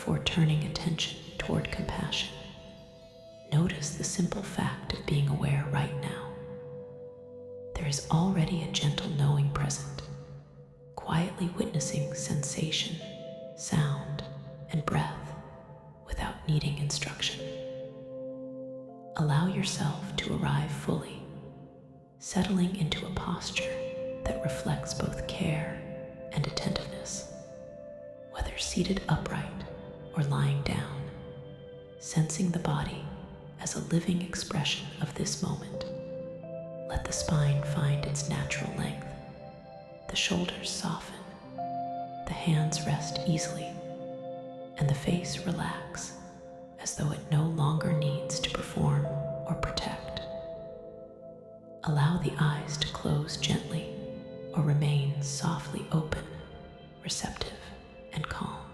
before turning attention toward compassion. Notice the simple fact of being aware right now. There is already a gentle knowing present, quietly witnessing sensation, sound, and breath without needing instruction. Allow yourself to arrive fully, settling into a posture that reflects both care and attentiveness. Whether seated upright or lying down, sensing the body as a living expression of this moment. Let the spine find its natural length, the shoulders soften, the hands rest easily, and the face relax as though it no longer needs to perform or protect. Allow the eyes to close gently or remain softly open, receptive and calm.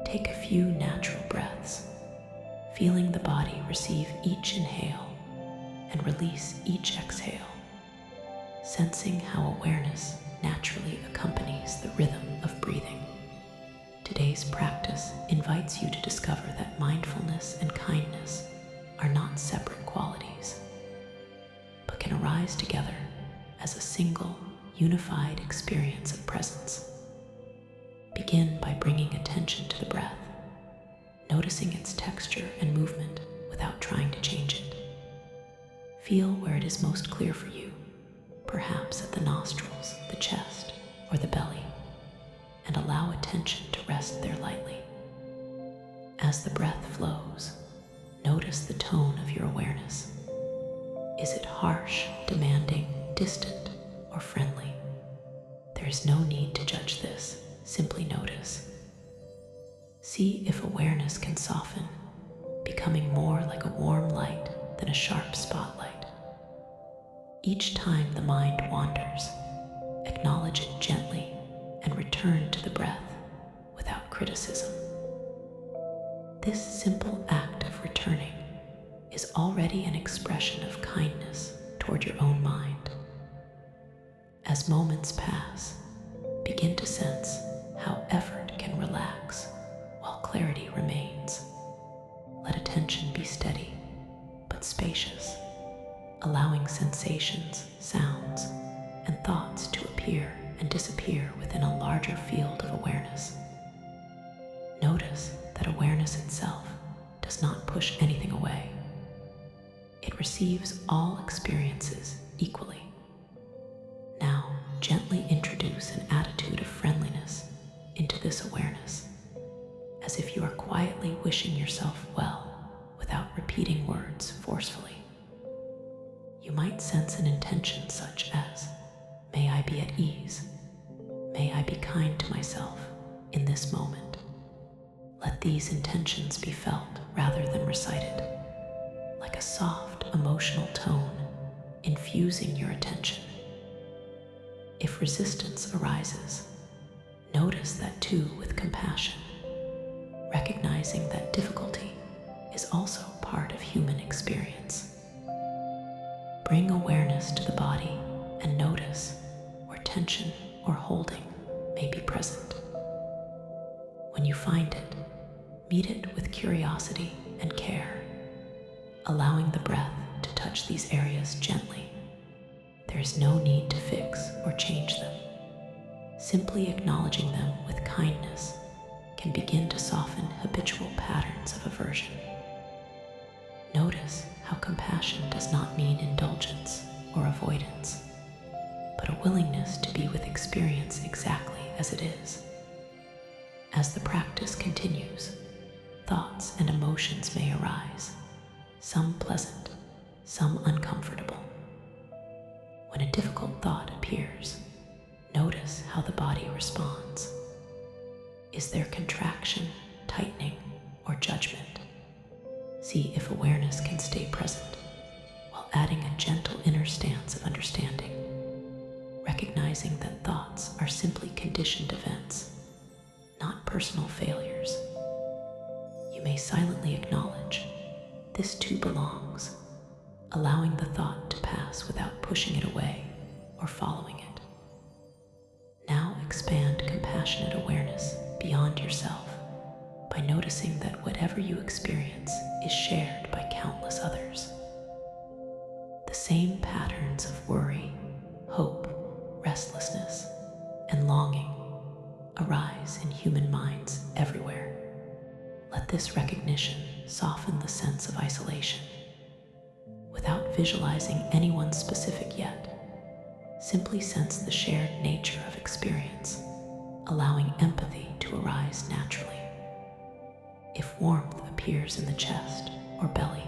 Take a few natural breaths, feeling the body receive each inhale and release each exhale, sensing how awareness naturally accompanies the rhythm of breathing. Today's practice invites you to discover that mindfulness and kindness are not separate qualities, but can arise together as a single, unified experience of presence. Begin by bringing attention to the breath, noticing its texture and movement without trying to change it. Feel where it is most clear for you, perhaps at the nostrils, the chest, or the belly, and allow attention to rest there lightly. As the breath flows, notice the tone of your awareness. Is it harsh, demanding, distant, or friendly? There is no need to judge this, simply notice. See if awareness can soften, becoming more like a warm light than a sharp spotlight. Each time the mind wanders, acknowledge it gently and return to the breath without criticism. This simple act of returning is already an expression of kindness toward your own mind. As moments pass, begin to sense how effort can relax while clarity remains. Let attention be steady but spacious, allowing sensations, sounds, and thoughts to appear and disappear within a larger field of awareness. Notice that awareness itself does not push anything away. It receives all experiences equally. Now, gently introduce an attitude of friendliness into this awareness, as if you are quietly wishing yourself well without repeating words forcefully. You might sense an intention such as, "May I be at ease. May I be kind to myself in this moment." Let these intentions be felt rather than recited, like a soft, emotional tone infusing your attention. If resistance arises, notice that too with compassion, recognizing that difficulty is also part of human experience. Bring awareness to the body and notice where tension or holding may be present. When you find it, meet it with curiosity and care, allowing the breath to touch these areas gently. There is no need to fix or change them. Simply acknowledging them with kindness can begin to soften habitual patterns of aversion. Notice how compassion does not mean indulgence or avoidance, but a willingness to be with experience exactly as it is. As the practice continues, thoughts and emotions may arise, some pleasant, some uncomfortable. When a difficult thought appears, notice how the body responds. Is there contraction, tightening, or judgment? See if awareness can stay present while adding a gentle inner stance of understanding, recognizing that thoughts are simply conditioned events, not personal failures. You may silently acknowledge, "This too belongs," allowing the thought to pass without pushing it away or following it. Now expand compassionate awareness beyond yourself by noticing that whatever you experience is shared by countless others. The same patterns of worry, hope, restlessness, and longing arise in human minds everywhere. Let this recognition soften the sense of isolation. Without visualizing anyone specific yet, simply sense the shared nature of experience, allowing empathy to arise naturally. If warmth appears in the chest or belly,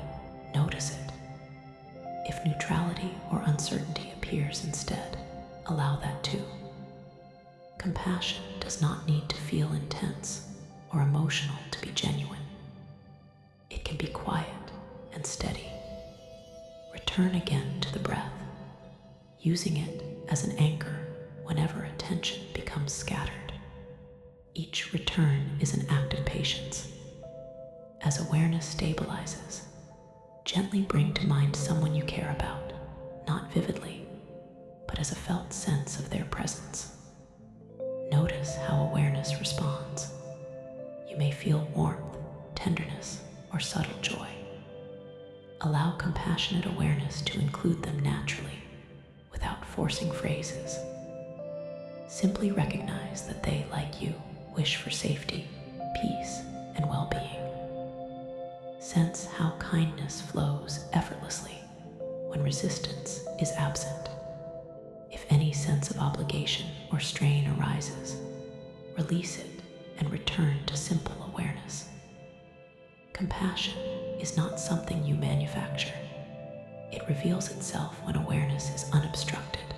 notice it. If neutrality or uncertainty appears instead, allow that too. Compassion does not need to feel intense or emotional to be genuine. It can be quiet and steady. Return again to the breath, using it as an anchor whenever attention becomes scattered. Each return is an act of patience. As awareness stabilizes, gently bring to mind someone you care about, not vividly, but as a felt sense of their presence. Notice how awareness responds. You may feel warmth, tenderness, or subtle joy. Allow compassionate awareness to include them naturally, without forcing phrases. Simply recognize that they, like you, wish for safety, peace, and well-being. Sense how kindness flows effortlessly when resistance is absent. If any sense of obligation or strain arises, release it and return to simple awareness. Compassion is not something you manufacture. It reveals itself when awareness is unobstructed.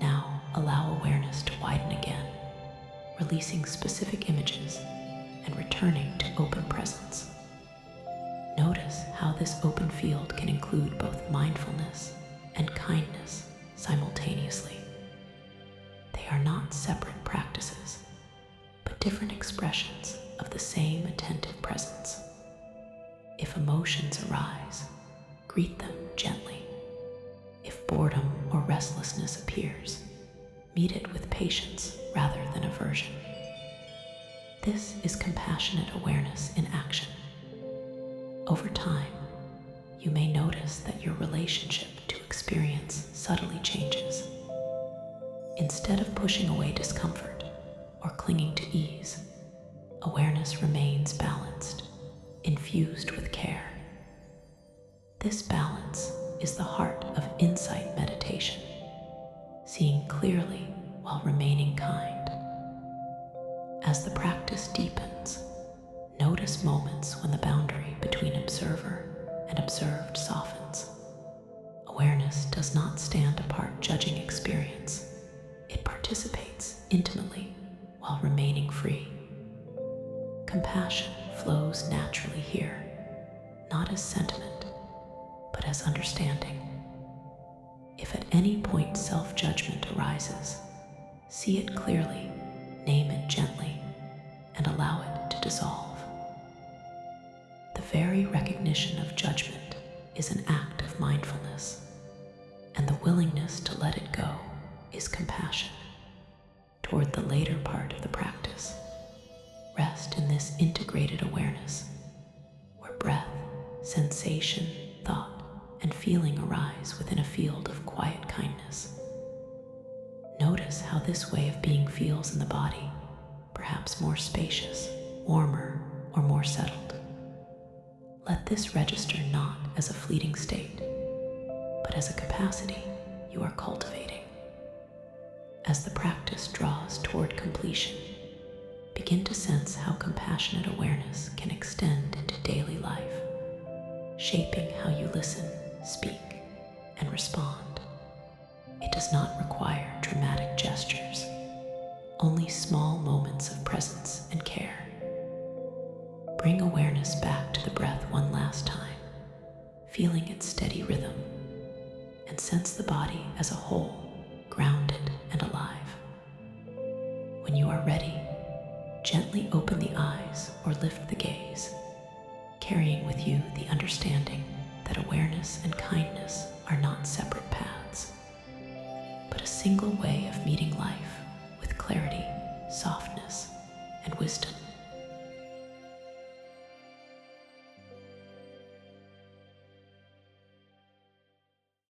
Now, allow awareness to widen again, releasing specific images and returning to open presence. Notice how this open field can include both mindfulness and kindness simultaneously. They are not separate practices, but different expressions of the same attentive presence. If emotions arise, greet them gently. If boredom or restlessness appears, meet it with patience rather than aversion. This is compassionate awareness in action. Over time, you may notice that your relationship to experience subtly changes. Instead of pushing away discomfort or clinging to ease, awareness remains balanced, infused with care. This balance is the heart of insight meditation, seeing clearly while remaining kind. As the practice deepens, notice moments when the boundary between observer and observed softens. Awareness does not stand apart judging experience. It participates intimately while remaining free. Compassion flows naturally here, not as sentiment, but as understanding. If at any point self-judgment arises, see it clearly, name it gently, and allow it to dissolve. The very recognition of judgment is an act of mindfulness, and the willingness to let it go is compassion. Toward the later part of the practice, rest in this integrated awareness, where breath, sensation, thought, and feeling arise within a field of quiet kindness. Notice how this way of being feels in the body, perhaps more spacious, warmer, or more settled. Let this register not as a fleeting state, but as a capacity you are cultivating. As the practice draws toward completion, begin to sense how compassionate awareness can extend into daily life, shaping how you listen, speak, and respond. It does not require dramatic gestures, only small moments of presence and care. Bring awareness back to the breath one last time, feeling its steady rhythm, and sense the body as a whole, grounded and alive. When you are ready, gently open the eyes or lift the gaze, carrying with you the understanding that awareness and kindness are not separate paths, but a single way of meeting life with clarity, softness, and wisdom.